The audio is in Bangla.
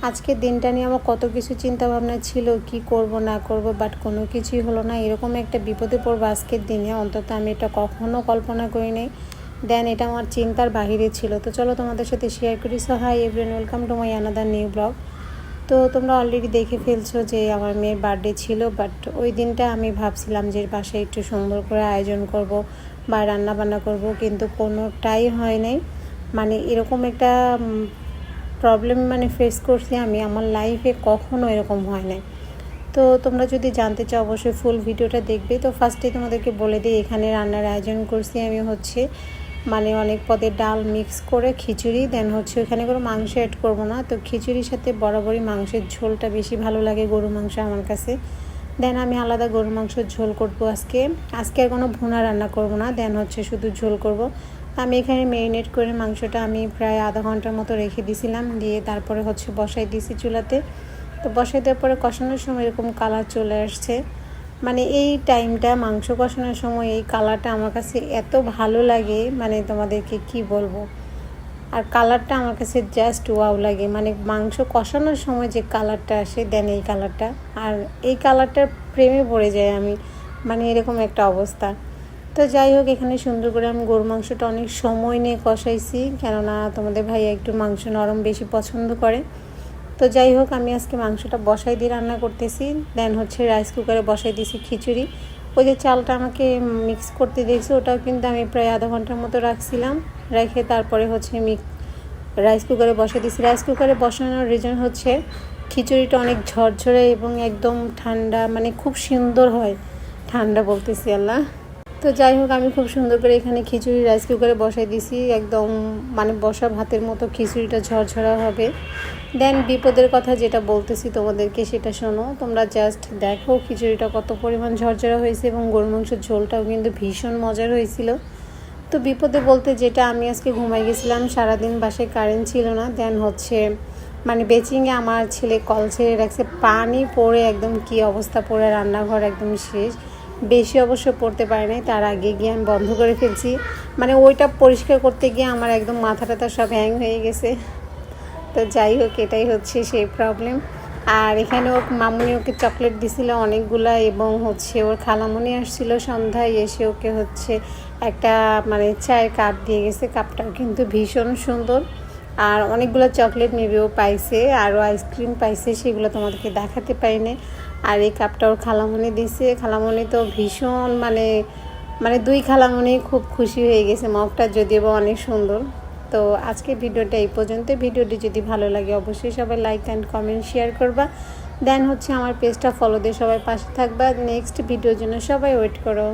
আজকের দিনটা নিয়ে আমার কত কিছু চিন্তা ভাবনা ছিল, কি করব না করব, বাট কোনো কিছুই হলো না। এরকম একটা বিপদে পড়বো আজকের দিনে, অন্তত আমি এটা কখনো কল্পনা করি নাই। দেন এটা আমার চিন্তার বাহিরে ছিল। তো চলো তোমাদের সাথে শেয়ার করি। So hi everyone, welcome to my another new blog. তো তোমরা অলরেডি দেখে ফেলছো যে আমার মেয়ের বার্থডে ছিল, বাট ওই দিনটা আমি ভাবছিলাম যে বাসায় একটু সুন্দর করে আয়োজন করব বা রান্না বান্না করব, কিন্তু কোনোটাই হয় নাই। মানে এরকম একটা প্রবলেম ফেস করছি আমি আমার লাইফে, কখনো এরকম হয় নাই। তো তোমরা যদি জানতে চাও অবশ্যই ফুল ভিডিওটা দেখবে। তো ফার্স্টে তোমাদেরকে বলে দিই, এখানে রান্নার আয়োজন করছি আমি অনেক পদের ডাল মিক্স করে খিচুড়ি, দেন ওখানে কোনো মাংস অ্যাড করব না। তো খিচুড়ির সাথে বরাবরই মাংসের ঝোলটা বেশি ভালো লাগে, গরু মাংস আমার কাছে। দেন আমি আলাদা গরু মাংসের ঝোল করব আজকে আর কোনো ভুনা রান্না করব না। দেন শুধু ঝোল করব। আমি এখানে ম্যারিনেট করে মাংসটা আমি প্রায় আধা ঘন্টার মতো রেখে দিয়েছিলাম, দিয়ে তারপরে বসাই দিয়েছি চুলাতে। তো বসাই দেওয়ার পরে কষানোর সময় এরকম কালার চলে আসছে। এই টাইমটা মাংস কষানোর সময় এই কালারটা আমার কাছে এত ভালো লাগে, তোমাদেরকে কি বলবো। আর কালারটা আমার কাছে জাস্ট ওয়াও লাগে, মাংস কষানোর সময় যে কালারটা আসে, দেন এই কালারটা, আর এই কালারটার প্রেমে পড়ে যায় আমি, এরকম একটা অবস্থা। তো যাই হোক, এখানে সুন্দর করে আমি গরু মাংসটা অনেক সময় নিয়ে কষাইছি, কেননা তোমাদের ভাইয়া একটু মাংস নরম বেশি পছন্দ করে। তো যাই হোক, আমি আজকে মাংসটা বসাই দিয়ে রান্না করতেছি। দেন রাইস কুকারে বসাই দিয়েছি খিচুড়ি। ওই যে চালটা আমাকে মিক্স করতে দিয়েছি, ওটাও কিন্তু আমি প্রায় আধা ঘন্টার মতো রাখছিলাম। রেখে তারপরে রাইস কুকারে বসাই দিয়েছি। রাইস কুকারে বসানোর রিজন খিচুড়িটা অনেক ঝরঝরে এবং একদম ঠান্ডা, খুব সুন্দর হয়। ঠান্ডা বলতেছি আল্লাহ। তো যাই হোক, আমি খুব সুন্দর করে এখানে খিচুড়ি রাইস কুকারে বসাই দিয়েছি, একদম বসা ভাতের মতো খিচুড়িটা ঝরঝরা হবে। দেন বিপদের কথা যেটা বলতেছি তোমাদেরকে সেটা শোনো, তোমরা জাস্ট দেখো খিচুড়িটা কত পরিমাণ ঝরঝরা হয়েছে, এবং গরু মাংসের ঝোলটাও কিন্তু ভীষণ মজার হয়েছিল। তো বিপদে বলতে যেটা, আমি আজকে ঘুমাই গেছিলাম, সারাদিন বাসায় কারেন্ট ছিল না। দেন বেচিংয়ে আমার ছেলে কল ছেড়ে রাখছে, পানি পড়ে একদম কি অবস্থা, পড়ে রান্নাঘর একদম শেষ। বেশি অবশ্য পড়তে পারে নাই, তার আগে গিয়ে আমি বন্ধ করে ফেলছি। ওইটা পরিষ্কার করতে গিয়ে আমার একদম মাথা টাথা সব হ্যাং হয়ে গেছে। তো যাই হোক, এটাই সেই প্রবলেম। আর এখানে মামুনি ওকে চকলেট দিছিল অনেকগুলা, এবং ওর খালামণি আসছিল সন্ধ্যায়, এসে ওকে একটা চায়ের কাপ দিয়ে গেছে। কাপটাও কিন্তু ভীষণ সুন্দর, আর অনেকগুলো চকলেট মেবেও পাইছে, আরও আইসক্রিম পাইছে, সেগুলো তোমাদেরকে দেখাতে পারিনি। আর এই কাপটা ওর খালামণি দিছে। খালামণি তো ভীষণ দুই খালামণি খুব খুশি হয়ে গেছে, মগটা যদিও বা অনেক সুন্দর। তো আজকের ভিডিওটা এই পর্যন্ত। ভিডিওটি যদি ভালো লাগে অবশ্যই সবাই লাইক অ্যান্ড কমেন্ট শেয়ার করবা। দেন আমার পেজটা ফলো দিয়ে সবাই পাশে থাকবা। নেক্সট ভিডিওর জন্য সবাই ওয়েট করো।